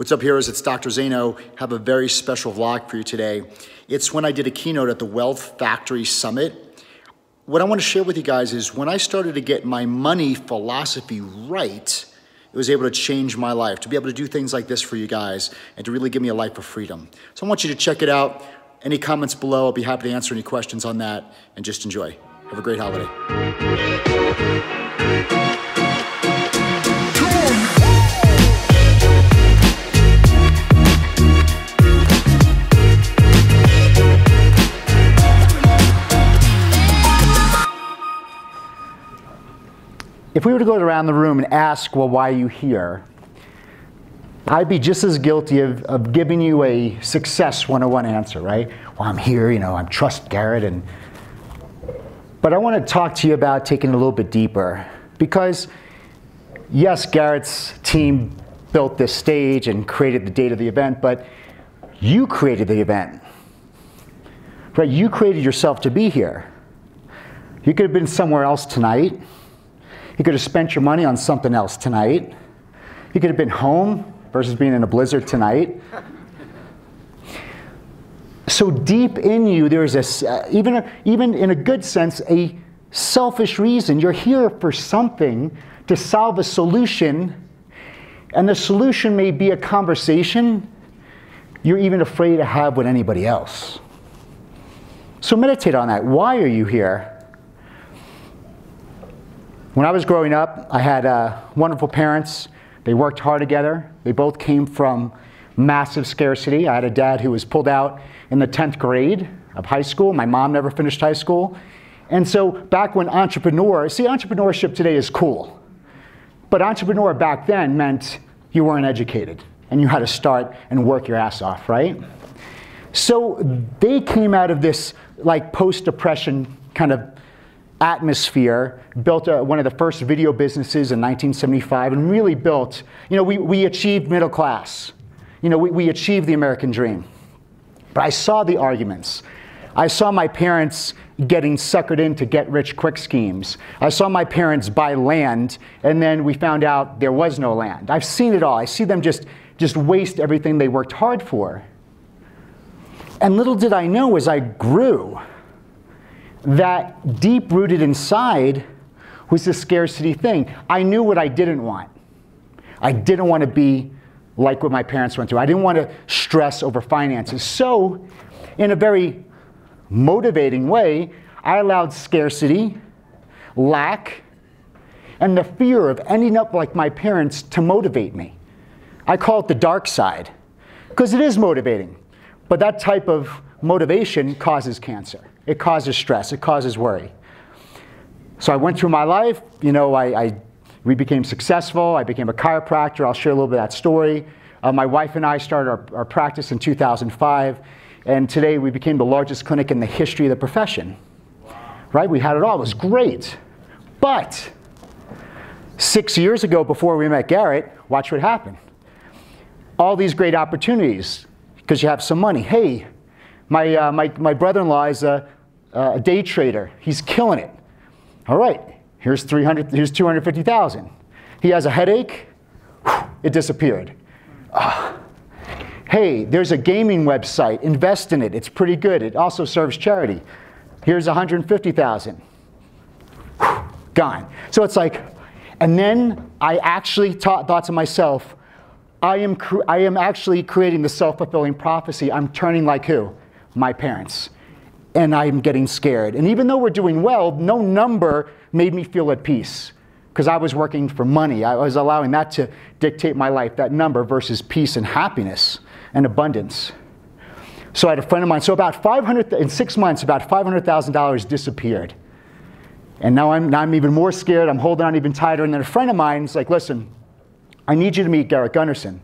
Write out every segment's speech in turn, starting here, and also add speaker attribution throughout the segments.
Speaker 1: What's up, heroes? It's Dr. Zano. Have a very special vlog for you today. It's when I did a keynote at the Wealth Factory Summit. What I want to share with you guys is when I started to get my money philosophy right, it was able to change my life, to be able to do things like this for you guys and to really give me a life of freedom. So I want you to check it out. Any comments below, I'll be happy to answer any questions on that, and just enjoy. Have a great holiday. If we were to go around the room and ask, well, why are you here? I'd be just as guilty of giving you a success 101 answer, right? Well, I'm here, I trust Garrett. But I want to talk to you about taking it a little bit deeper. Because, yes, Garrett's team built this stage and created the date of the event, but you created the event. Right? You created yourself to be here. You could have been somewhere else tonight. You could have spent your money on something else tonight. You could have been home versus being in a blizzard tonight. So deep in you, there's even in a good sense, a selfish reason. You're here for something to solve a solution, and the solution may be a conversation you're even afraid to have with anybody else. So meditate on that. Why are you here? When I was growing up, I had wonderful parents. They worked hard together. They both came from massive scarcity. I had a dad who was pulled out in the 10th grade of high school. My mom never finished high school. And so back when entrepreneurship today is cool. But entrepreneur back then meant you weren't educated and you had to start and work your ass off, right? So they came out of this like post-depression kind of atmosphere, built one of the first video businesses in 1975 and really built, we achieved middle class. We achieved the American dream. But I saw the arguments. I saw my parents getting suckered into get-rich-quick schemes. I saw my parents buy land, and then we found out there was no land. I've seen it all. I see them just waste everything they worked hard for. And little did I know as I grew that deep-rooted inside was the scarcity thing. I knew what I didn't want. I didn't want to be like what my parents went through. I didn't want to stress over finances. So, in a very motivating way, I allowed scarcity, lack, and the fear of ending up like my parents to motivate me. I call it the dark side, because it is motivating. But that type of motivation causes cancer. It causes stress. It causes worry. So I went through my life. We became successful. I became a chiropractor. I'll share a little bit of that story. My wife and I started our practice in 2005. And today we became the largest clinic in the history of the profession. Right? We had it all. It was great. But 6 years ago, before we met Garrett, watch what happened. All these great opportunities because you have some money. Hey, my brother-in-law is a day trader. He's killing it. All right, here's $250,000. He has a headache. It disappeared. Hey, there's a gaming website. Invest in it. It's pretty good. It also serves charity. Here's $150,000. Gone. So it's like, and then I actually thought to myself, I am actually creating the self-fulfilling prophecy. I'm turning like who? My parents. And I'm getting scared. And even though we're doing well, no number made me feel at peace because I was working for money. I was allowing that to dictate my life, that number versus peace and happiness and abundance. So I had a friend of mine. So in 6 months, about $500,000 disappeared. And now I'm even more scared. I'm holding on even tighter. And then a friend of mine is like, listen, I need you to meet Garrett Gunderson.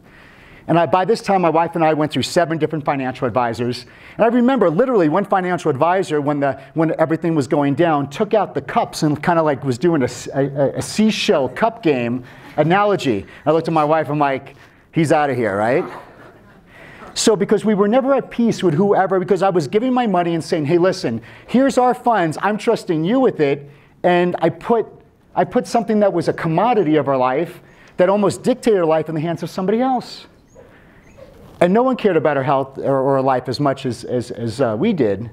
Speaker 1: And by this time, my wife and I went through 7 different financial advisors. And I remember literally one financial advisor, when everything was going down, took out the cups and kind of like was doing a seashell cup game analogy. I looked at my wife, I'm like, he's out of here, right? So because we were never at peace with whoever, because I was giving my money and saying, hey, listen, here's our funds. I'm trusting you with it. And I put something that was a commodity of our life that almost dictated our life in the hands of somebody else. And no one cared about her health or her life as much as we did.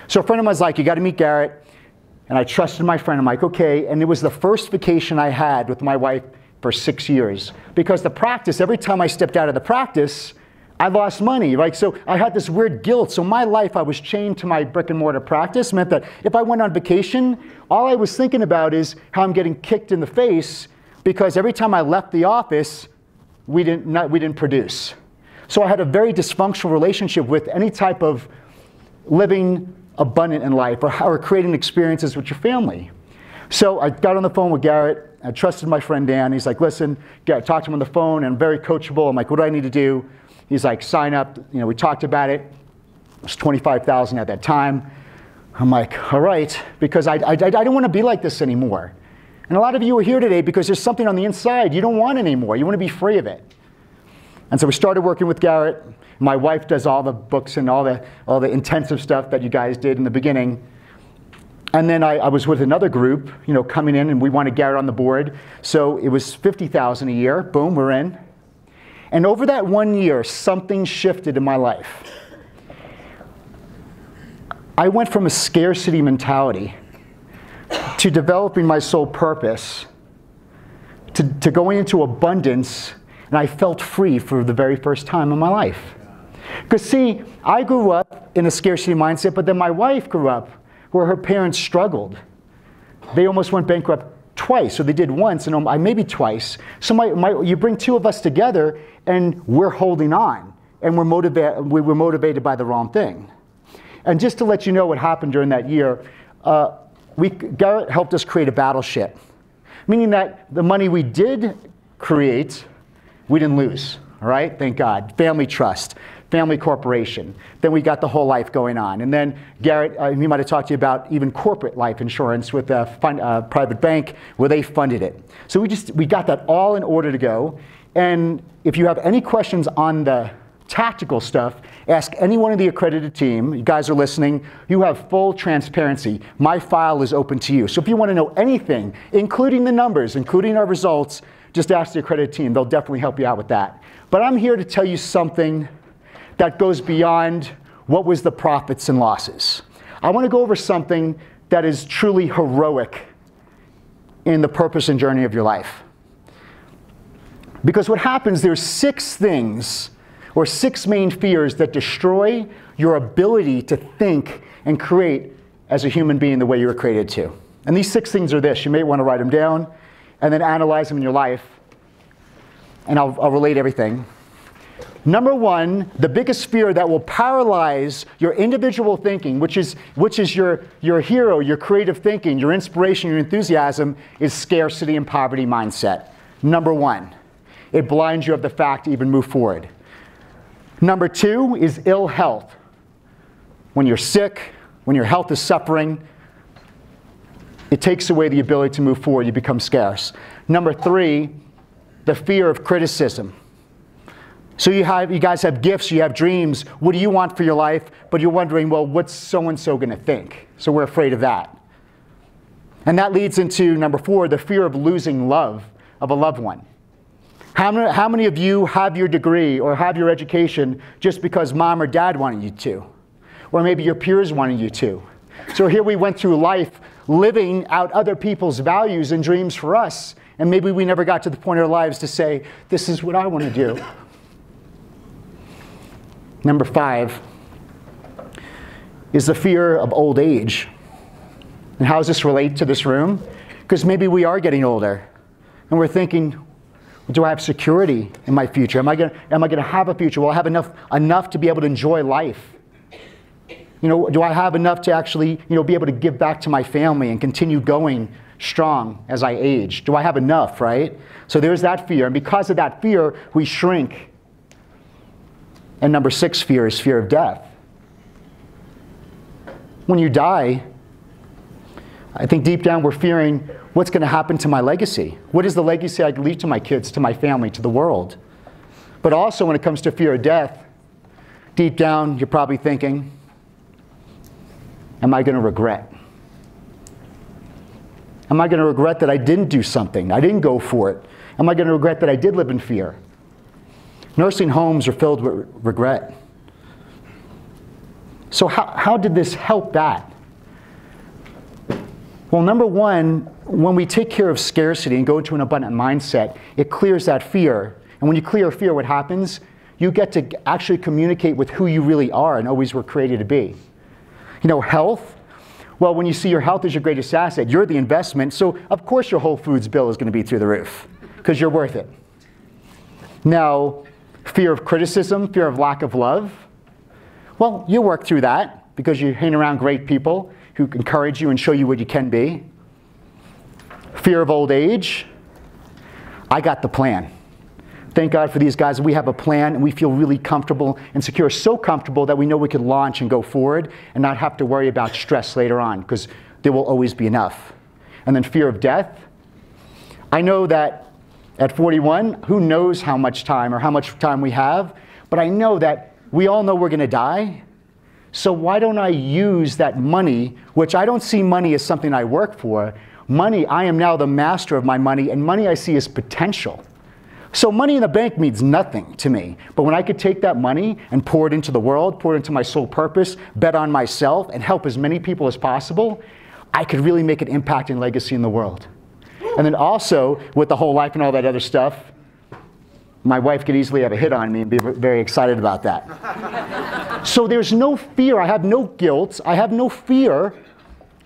Speaker 1: So a friend of mine was like, you got to meet Garrett. And I trusted my friend. I'm like, okay. And it was the first vacation I had with my wife for 6 years. Because the practice, every time I stepped out of the practice, I lost money, right? So I had this weird guilt. So my life, I was chained to my brick and mortar practice. Meant that if I went on vacation, all I was thinking about is how I'm getting kicked in the face because every time I left the office, we didn't produce. So I had a very dysfunctional relationship with any type of living abundant in life or creating experiences with your family. So I got on the phone with Garrett. I trusted my friend Dan. He's like, listen, Garrett, talked to him on the phone, and I'm very coachable. I'm like, what do I need to do? He's like, sign up. You know, we talked about it. It was $25,000 at that time. I'm like, all right, because I don't want to be like this anymore. And a lot of you are here today because there's something on the inside you don't want anymore. You want to be free of it. And so we started working with Garrett. My wife does all the books and all the intensive stuff that you guys did in the beginning. And then I was with another group, you know, coming in, and we wanted Garrett on the board. So it was $50,000 a year. Boom, we're in. And over that 1 year, something shifted in my life. I went from a scarcity mentality to developing my soul purpose, to going into abundance, and I felt free for the very first time in my life. Because see, I grew up in a scarcity mindset, but then my wife grew up where her parents struggled. They almost went bankrupt twice, or they did once, and maybe twice. So you bring two of us together, and we're holding on, and we were motivated by the wrong thing. And just to let you know what happened during that year, Garrett helped us create a battleship, meaning that the money we did create, we didn't lose, all right? Thank God. Family trust, family corporation. Then we got the whole life going on. And then Garrett, he might have talked to you about even corporate life insurance with a private bank where they funded it. So we got that all in order to go. And if you have any questions on the tactical stuff, ask any one of the accredited team. You guys are listening. You have full transparency. My file is open to you. So if you want to know anything, including the numbers, including our results, just ask the accredited team. They'll definitely help you out with that. But I'm here to tell you something that goes beyond what was the profits and losses. I want to go over something that is truly heroic in the purpose and journey of your life. Because what happens, there's 6 things or 6 main fears that destroy your ability to think and create as a human being the way you were created to. And these 6 things are this. You may want to write them down and then analyze them in your life. And I'll relate everything. Number 1, the biggest fear that will paralyze your individual thinking, which is your hero, your creative thinking, your inspiration, your enthusiasm, is scarcity and poverty mindset. Number 1, it blinds you of the fact to even move forward. Number 2 is ill health. When you're sick, when your health is suffering, it takes away the ability to move forward. You become scarce. Number 3, the fear of criticism. So you guys have gifts, you have dreams. What do you want for your life? But you're wondering, well, what's so-and-so going to think? So we're afraid of that. And that leads into number 4, the fear of losing love of a loved one. How many of you have your degree or have your education just because mom or dad wanted you to? Or maybe your peers wanted you to. So here we went through life living out other people's values and dreams for us. And maybe we never got to the point in our lives to say, this is what I want to do. Number 5 is the fear of old age. And how does this relate to this room? Because maybe we are getting older. And we're thinking, do I have security in my future? Am I going to have a future? Will I have enough to be able to enjoy life? You know, do I have enough to actually, be able to give back to my family and continue going strong as I age? Do I have enough, right? So there's that fear. And because of that fear, we shrink. And number 6 fear is fear of death. When you die, I think deep down we're fearing, what's going to happen to my legacy? What is the legacy I can leave to my kids, to my family, to the world? But also when it comes to fear of death, deep down you're probably thinking, am I going to regret? Am I going to regret that I didn't do something? I didn't go for it. Am I going to regret that I did live in fear? Nursing homes are filled with regret. So how did this help that? Well, number one, when we take care of scarcity and go into an abundant mindset, it clears that fear. And when you clear fear, what happens? You get to actually communicate with who you really are and always were created to be. You know, health. Well, when you see your health as your greatest asset, you're the investment, so of course your Whole Foods bill is going to be through the roof, because you're worth it. Now, fear of criticism, fear of lack of love. Well, you work through that, because you hang around great people who encourage you and show you what you can be. Fear of old age. I got the plan. Thank God for these guys. We have a plan, and we feel really comfortable and secure. So comfortable that we know we can launch and go forward and not have to worry about stress later on, because there will always be enough. And then fear of death. I know that at 41, who knows how much time or how much time we have, but I know that we all know we're going to die. So why don't I use that money, which I don't see money as something I work for. Money, I am now the master of my money, and money I see as potential. So money in the bank means nothing to me. But when I could take that money and pour it into the world, pour it into my sole purpose, bet on myself, and help as many people as possible, I could really make an impact and legacy in the world. And then also, with the whole life and all that other stuff, my wife could easily have a hit on me and be very excited about that. So there's no fear. I have no guilt. I have no fear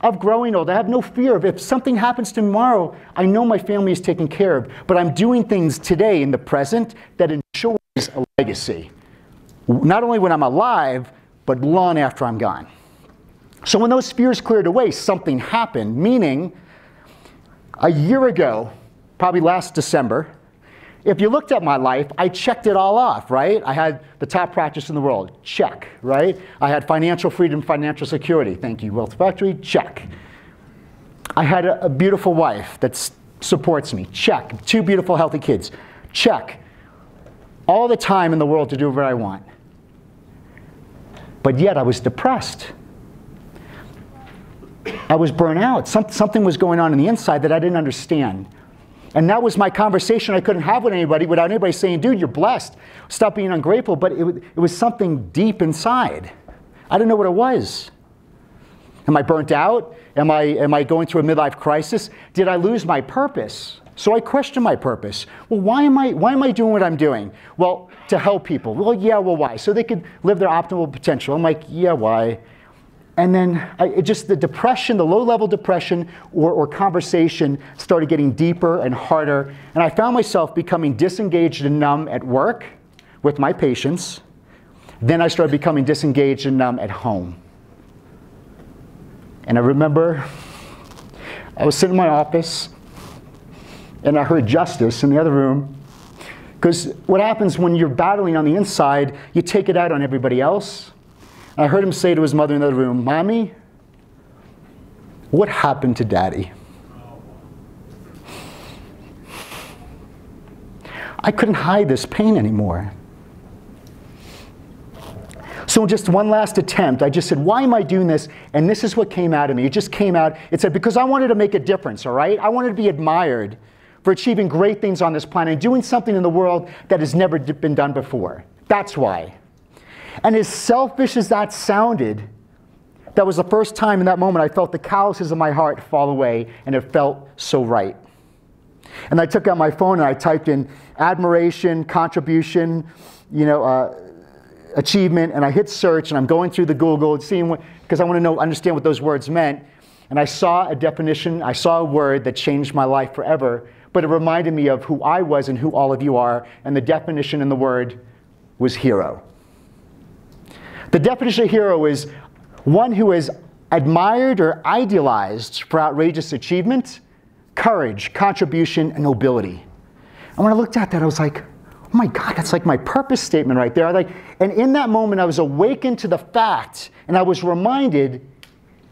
Speaker 1: of growing old. I have no fear of if something happens tomorrow, I know my family is taken care of. But I'm doing things today in the present that ensures a legacy. Not only when I'm alive, but long after I'm gone. So when those fears cleared away, something happened, meaning a year ago, probably last December, if you looked at my life, I checked it all off, right? I had the top practice in the world, check, right? I had financial freedom, financial security, thank you, Wealth Factory, check. I had a beautiful wife that supports me, check. 2 beautiful, healthy kids, check. All the time in the world to do what I want. But yet I was depressed. I was burnt out. Something was going on the inside that I didn't understand. And that was my conversation I couldn't have with anybody without anybody saying, dude, you're blessed. Stop being ungrateful. But it was something deep inside. I didn't know what it was. Am I burnt out? Am I going through a midlife crisis? Did I lose my purpose? So I questioned my purpose. Well, why am I doing what I'm doing? Well, to help people. Well, yeah, well, why? So they could live their optimal potential. I'm like, yeah, why? And then the depression, the low-level depression or conversation started getting deeper and harder. And I found myself becoming disengaged and numb at work with my patients. Then I started becoming disengaged and numb at home. And I remember I was sitting in my office, and I heard Justice in the other room. Because what happens when you're battling on the inside, you take it out on everybody else. I heard him say to his mother in the other room, Mommy, what happened to Daddy? I couldn't hide this pain anymore. So in just one last attempt, I just said, why am I doing this? And this is what came out of me. It just came out. It said, because I wanted to make a difference, all right? I wanted to be admired for achieving great things on this planet and doing something in the world that has never been done before. That's why. And as selfish as that sounded, that was the first time in that moment I felt the calluses of my heart fall away, and it felt so right. And I took out my phone and I typed in admiration, contribution, achievement, and I hit search, and I'm going through the Google and seeing what, because I want to understand what those words meant. And I saw a definition, I saw a word that changed my life forever, but it reminded me of who I was and who all of you are, and the definition in the word was hero. The definition of hero is one who is admired or idealized for outrageous achievement, courage, contribution, and nobility. And when I looked at that, I was like, oh my God, that's like my purpose statement right there. And in that moment, I was awakened to the fact, and I was reminded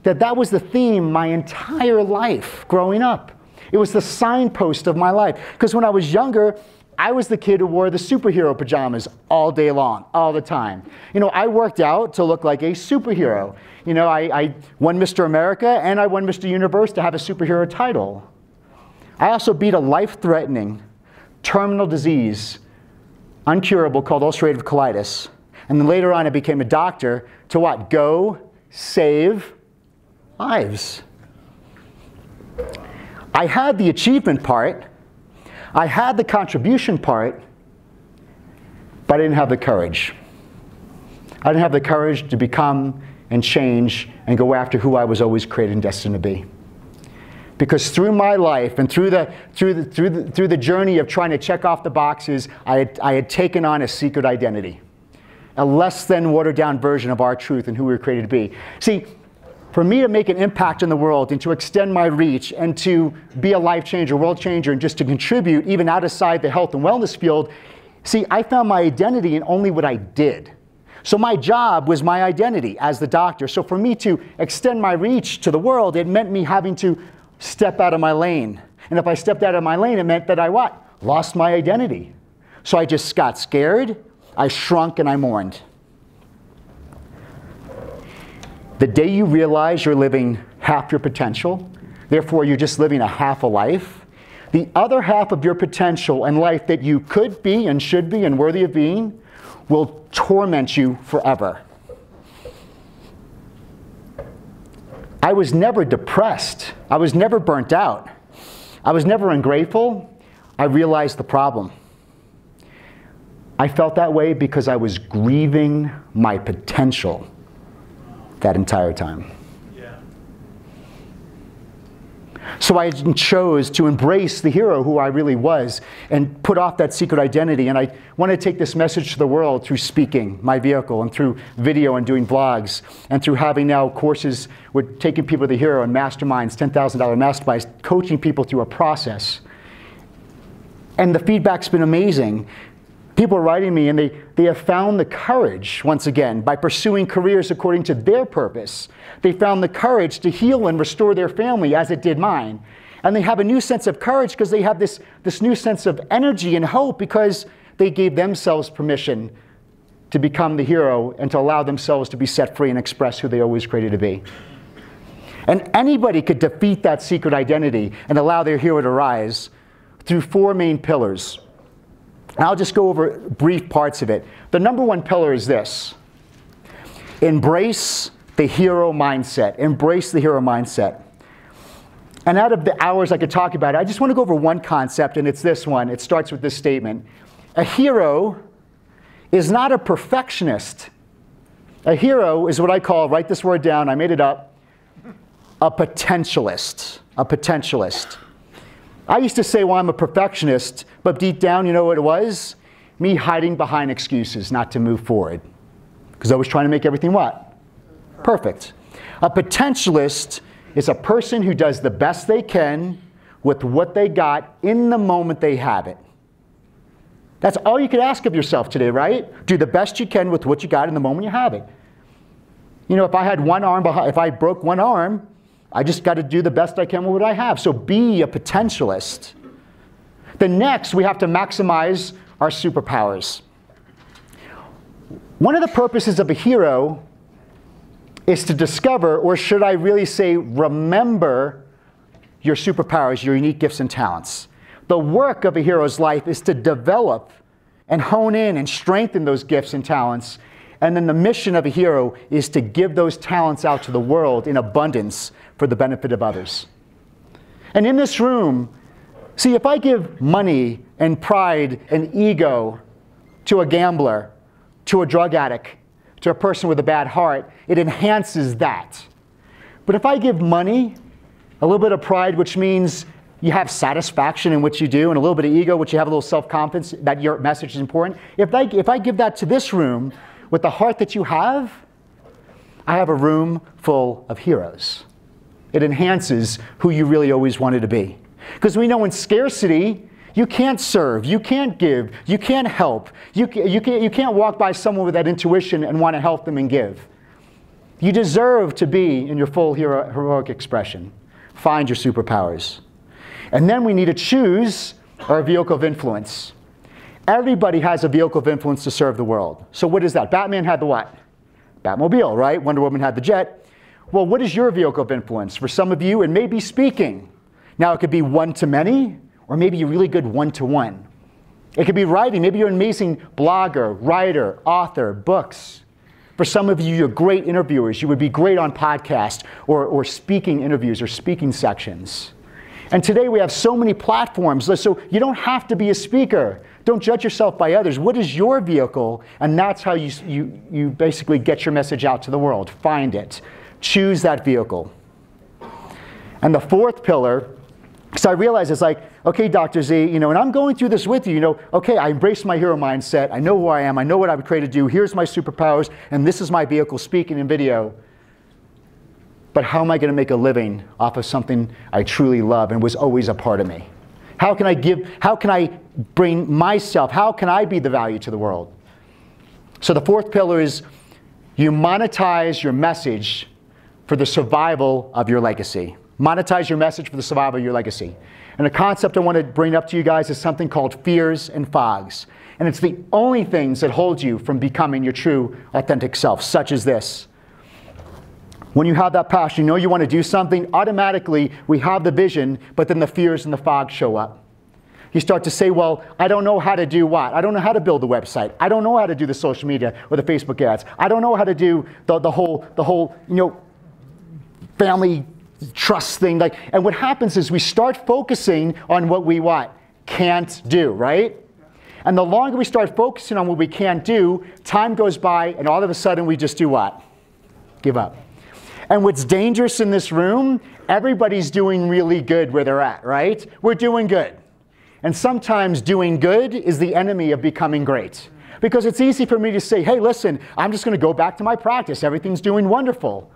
Speaker 1: that that was the theme my entire life growing up. It was the signpost of my life. Because when I was younger, I was the kid who wore the superhero pajamas all day long, all the time. I worked out to look like a superhero. I won Mr. America and I won Mr. Universe to have a superhero title. I also beat a life-threatening terminal disease uncurable, called ulcerative colitis. And then later on, I became a doctor to what? Go save lives. I had the achievement part. I had the contribution part, but I didn't have the courage. I didn't have the courage to become and change and go after who I was always created and destined to be. Because through my life and through the journey of trying to check off the boxes, I had taken on a secret identity, a less than watered down version of our truth and who we were created to be. See, for me to make an impact in the world and to extend my reach and to be a life changer, world changer, and just to contribute even outside the health and wellness field, see, I found my identity in only what I did. So my job was my identity as the doctor. So for me to extend my reach to the world, it meant me having to step out of my lane. And if I stepped out of my lane, it meant that I what? Lost my identity. So I just got scared, I shrunk, and I mourned. The day you realize you're living half your potential, therefore you're just living a half a life, the other half of your potential and life that you could be and should be and worthy of being will torment you forever. I was never depressed. I was never burnt out. I was never ungrateful. I realized the problem. I felt that way because I was grieving my potential that entire time. So I chose to embrace the hero who I really was and put off that secret identity. And I want to take this message to the world through speaking, my vehicle, and through video and doing vlogs, and through having now courses with taking people to the hero and masterminds, $10,000 masterminds, coaching people through a process. And the feedback's been amazing. People are writing me and they have found the courage, once again, by pursuing careers according to their purpose. They found the courage to heal and restore their family as it did mine. And they have a new sense of courage because they have this new sense of energy and hope because they gave themselves permission to become the hero and to allow themselves to be set free and express who they always created to be. And anybody could defeat that secret identity and allow their hero to rise through 4 main pillars. And I'll just go over brief parts of it. The number 1 pillar is this: embrace the hero mindset. Embrace the hero mindset. And out of the hours I could talk about it, I just want to go over one concept, and it's this one. It starts with this statement. A hero is not a perfectionist. A hero is what I call, write this word down, I made it up, a potentialist. A potentialist. I used to say, well, I'm a perfectionist, but deep down, you know what it was? Me hiding behind excuses not to move forward. Because I was trying to make everything what? Perfect. A potentialist is a person who does the best they can with what they got in the moment they have it. That's all you could ask of yourself today, right? Do the best you can with what you got in the moment you have it. You know, if I had one arm behind, if I broke one arm, I just got to do the best I can with what I have. So be a potentialist. Then next, we have to maximize our superpowers. One of the purposes of a hero is to discover, or should I really say remember, your superpowers, your unique gifts and talents. The work of a hero's life is to develop and hone in and strengthen those gifts and talents. And then the mission of a hero is to give those talents out to the world in abundance for the benefit of others. And in this room, see, if I give money and pride and ego to a gambler, to a drug addict, to a person with a bad heart, it enhances that. But if I give money, a little bit of pride, which means you have satisfaction in what you do, and a little bit of ego, which you have a little self-confidence that your message is important, if I give that to this room with the heart that you have, I have a room full of heroes. It enhances who you really always wanted to be. Because we know in scarcity, you can't serve, you can't give, you can't help. You can't walk by someone with that intuition and want to help them and give. You deserve to be in your full heroic expression. Find your superpowers. And then we need to choose our vehicle of influence. Everybody has a vehicle of influence to serve the world. So what is that? Batman had the what? Batmobile, right? Wonder Woman had the jet. Well, what is your vehicle of influence? For some of you, it may be speaking. Now, it could be one-to-many, or maybe you're really good one-to-one. It could be writing. Maybe you're an amazing blogger, writer, author, books. For some of you, you're great interviewers. You would be great on podcasts or speaking interviews or speaking sections. And today we have so many platforms, so you don't have to be a speaker. Don't judge yourself by others. What is your vehicle? And that's how you basically get your message out to the world. Find it. Choose that vehicle. And the fourth pillar, because I realize it's like, okay, Dr. Z, and I'm going through this with you, okay, I embrace my hero mindset. I know who I am. I know what I'm created to do. Here's my superpowers, and this is my vehicle, speaking and video. But how am I going to make a living off of something I truly love and was always a part of me? How can I give, how can I bring myself, how can I be the value to the world? So the fourth pillar is you monetize your message for the survival of your legacy. Monetize your message for the survival of your legacy. And the concept I want to bring up to you guys is something called fears and fogs. And it's the only things that hold you from becoming your true, authentic self, such as this. When you have that passion, you want to do something, automatically we have the vision, but then the fears and the fog show up. You start to say, well, I don't know how to do what? I don't know how to build a website. I don't know how to do the social media or the Facebook ads. I don't know how to do the whole family trust thing. And what happens is we start focusing on what we can't do, right? And the longer we start focusing on what we can't do, time goes by and all of a sudden we just do what? Give up. And what's dangerous in this room, everybody's doing really good where they're at, right? We're doing good. And sometimes doing good is the enemy of becoming great. Because it's easy for me to say, hey, listen, I'm just going to go back to my practice. Everything's doing wonderful.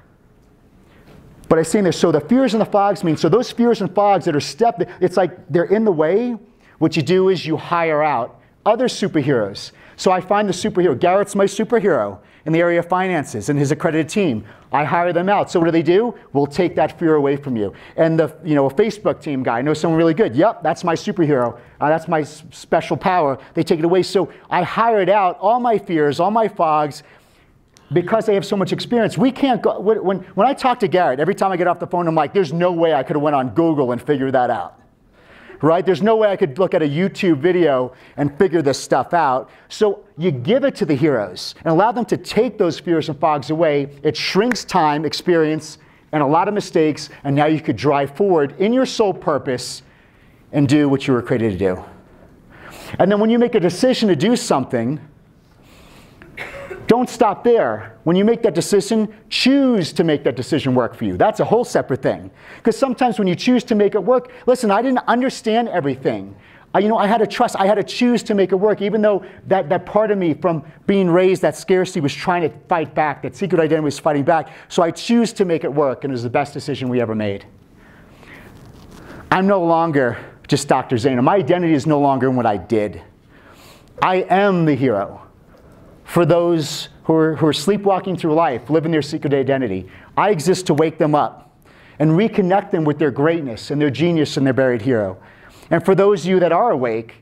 Speaker 1: But I say this, so the fears and the fogs mean, so those fears and fogs that are it's like they're in the way. What you do is you hire out other superheroes. So I find the superhero. Garrett's my superhero in the area of finances and his accredited team. I hire them out. So what do? We'll take that fear away from you. And a Facebook team guy, I know someone really good. Yep, that's my superhero. That's my special power. They take it away. So I hired out all my fears, all my fogs, because they have so much experience. We can't go, when I talk to Garrett, every time I get off the phone, I'm like, there's no way I could have went on Google and figured that out. Right? There's no way I could look at a YouTube video and figure this stuff out. So you give it to the heroes and allow them to take those fears and fogs away. It shrinks time, experience, and a lot of mistakes, and now you could drive forward in your sole purpose and do what you were created to do. And then when you make a decision to do something, don't stop there. When you make that decision, choose to make that decision work for you. That's a whole separate thing. Because sometimes when you choose to make it work, listen, I didn't understand everything. I had to trust, I had to choose to make it work, even though that part of me from being raised, that scarcity was trying to fight back, that secret identity was fighting back. So I choose to make it work, and it was the best decision we ever made. I'm no longer just Dr. Zana. My identity is no longer in what I did. I am the hero. For those who are sleepwalking through life, living their secret identity, I exist to wake them up and reconnect them with their greatness and their genius and their buried hero. And for those of you that are awake,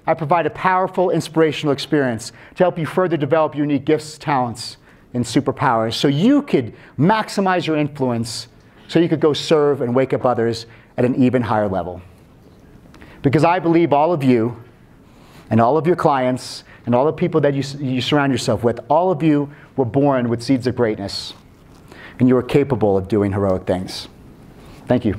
Speaker 1: I provide a powerful, inspirational experience to help you further develop your unique gifts, talents, and superpowers so you could maximize your influence, so you could go serve and wake up others at an even higher level. Because I believe all of you and all of your clients and all the people that you surround yourself with, all of you were born with seeds of greatness, and you are capable of doing heroic things. Thank you.